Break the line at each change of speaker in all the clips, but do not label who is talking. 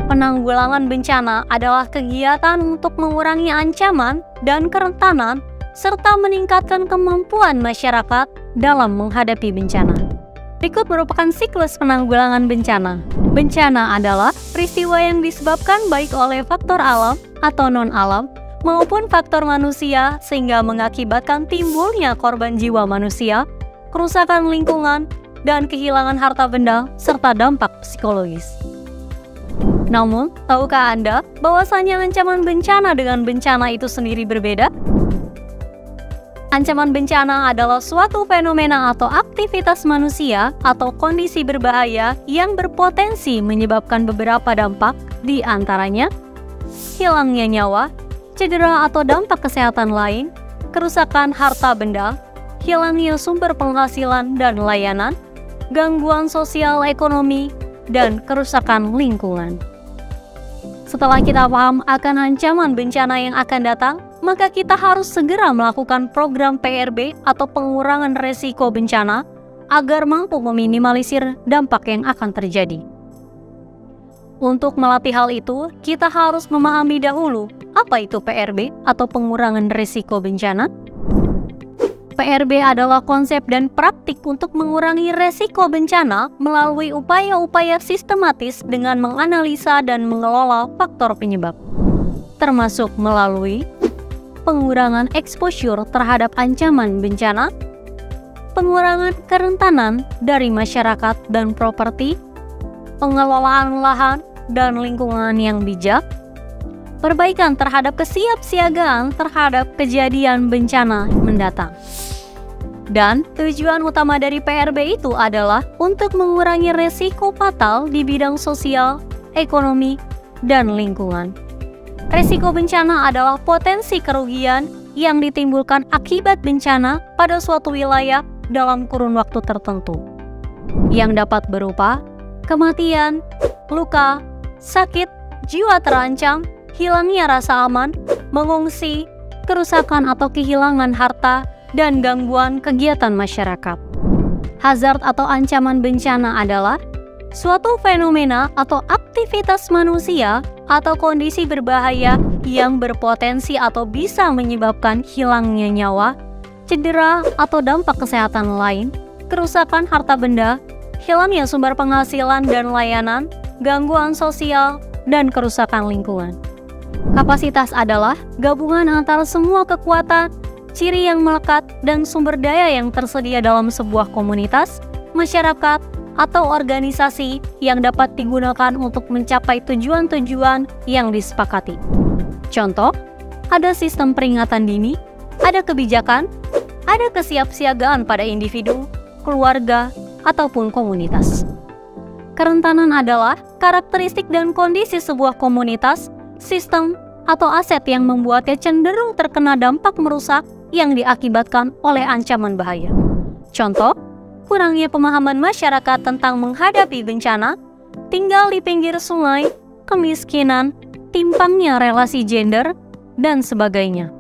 Penanggulangan bencana adalah kegiatan untuk mengurangi ancaman dan kerentanan serta meningkatkan kemampuan masyarakat dalam menghadapi bencana. Berikut merupakan siklus penanggulangan bencana. Bencana adalah peristiwa yang disebabkan baik oleh faktor alam atau non-alam maupun faktor manusia sehingga mengakibatkan timbulnya korban jiwa manusia, kerusakan lingkungan, dan kehilangan harta benda serta dampak psikologis. Namun, tahukah Anda bahwasanya ancaman bencana dengan bencana itu sendiri berbeda? Ancaman bencana adalah suatu fenomena atau aktivitas manusia atau kondisi berbahaya yang berpotensi menyebabkan beberapa dampak, di antaranya hilangnya nyawa, cedera atau dampak kesehatan lain, kerusakan harta benda, hilangnya sumber penghasilan dan layanan, gangguan sosial ekonomi, dan kerusakan lingkungan. Setelah kita paham akan ancaman bencana yang akan datang, maka kita harus segera melakukan program PRB atau pengurangan resiko bencana agar mampu meminimalisir dampak yang akan terjadi. Untuk melatih hal itu, kita harus memahami dahulu apa itu PRB atau pengurangan resiko bencana. PRB adalah konsep dan praktik untuk mengurangi resiko bencana melalui upaya-upaya sistematis dengan menganalisa dan mengelola faktor penyebab, termasuk melalui pengurangan exposure terhadap ancaman bencana, pengurangan kerentanan dari masyarakat dan properti, pengelolaan lahan dan lingkungan yang bijak, perbaikan terhadap kesiapsiagaan terhadap kejadian bencana mendatang. Dan tujuan utama dari PRB itu adalah untuk mengurangi resiko fatal di bidang sosial, ekonomi, dan lingkungan. Resiko bencana adalah potensi kerugian yang ditimbulkan akibat bencana pada suatu wilayah dalam kurun waktu tertentu, yang dapat berupa kematian, luka, sakit, jiwa terancam, hilangnya rasa aman, mengungsi, kerusakan atau kehilangan harta, dan gangguan kegiatan masyarakat. Hazard atau ancaman bencana adalah suatu fenomena atau aktivitas manusia atau kondisi berbahaya yang berpotensi atau bisa menyebabkan hilangnya nyawa, cedera atau dampak kesehatan lain, kerusakan harta benda, hilangnya sumber penghasilan dan layanan, gangguan sosial, dan kerusakan lingkungan. Kapasitas adalah gabungan antara semua kekuatan, ciri yang melekat, dan sumber daya yang tersedia dalam sebuah komunitas, masyarakat, atau organisasi yang dapat digunakan untuk mencapai tujuan-tujuan yang disepakati. Contoh, ada sistem peringatan dini, ada kebijakan, ada kesiapsiagaan pada individu, keluarga, ataupun komunitas. Kerentanan adalah karakteristik dan kondisi sebuah komunitas, sistem, atau aset yang membuatnya cenderung terkena dampak merusak yang diakibatkan oleh ancaman bahaya. Contoh, kurangnya pemahaman masyarakat tentang menghadapi bencana, tinggal di pinggir sungai, kemiskinan, timpangnya relasi gender, dan sebagainya.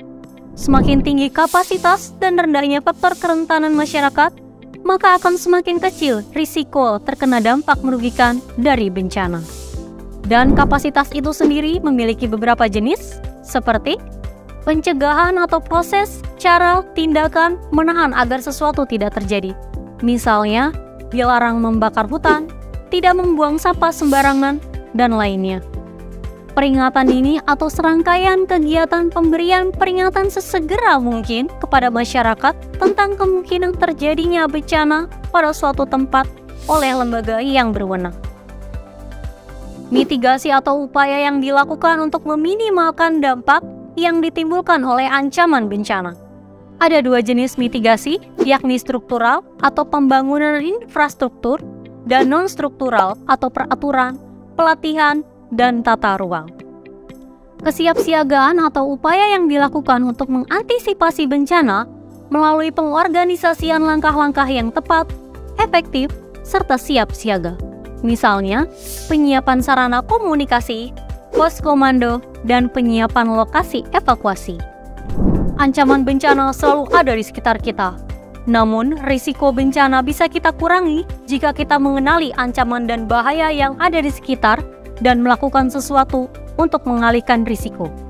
Semakin tinggi kapasitas dan rendahnya faktor kerentanan masyarakat, maka akan semakin kecil risiko terkena dampak merugikan dari bencana. Dan kapasitas itu sendiri memiliki beberapa jenis, seperti pencegahan atau proses, cara, tindakan, menahan agar sesuatu tidak terjadi. Misalnya, dilarang membakar hutan, tidak membuang sampah sembarangan, dan lainnya. Peringatan dini atau serangkaian kegiatan pemberian peringatan sesegera mungkin kepada masyarakat tentang kemungkinan terjadinya bencana pada suatu tempat oleh lembaga yang berwenang. Mitigasi atau upaya yang dilakukan untuk meminimalkan dampak yang ditimbulkan oleh ancaman bencana. Ada dua jenis mitigasi, yakni struktural atau pembangunan infrastruktur, dan non-struktural atau peraturan, pelatihan, dan tata ruang. Kesiapsiagaan atau upaya yang dilakukan untuk mengantisipasi bencana melalui pengorganisasian langkah-langkah yang tepat, efektif, serta siap siaga. Misalnya, penyiapan sarana komunikasi, pos komando, dan penyiapan lokasi evakuasi. Ancaman bencana selalu ada di sekitar kita. Namun, risiko bencana bisa kita kurangi jika kita mengenali ancaman dan bahaya yang ada di sekitar dan melakukan sesuatu untuk mengalihkan risiko.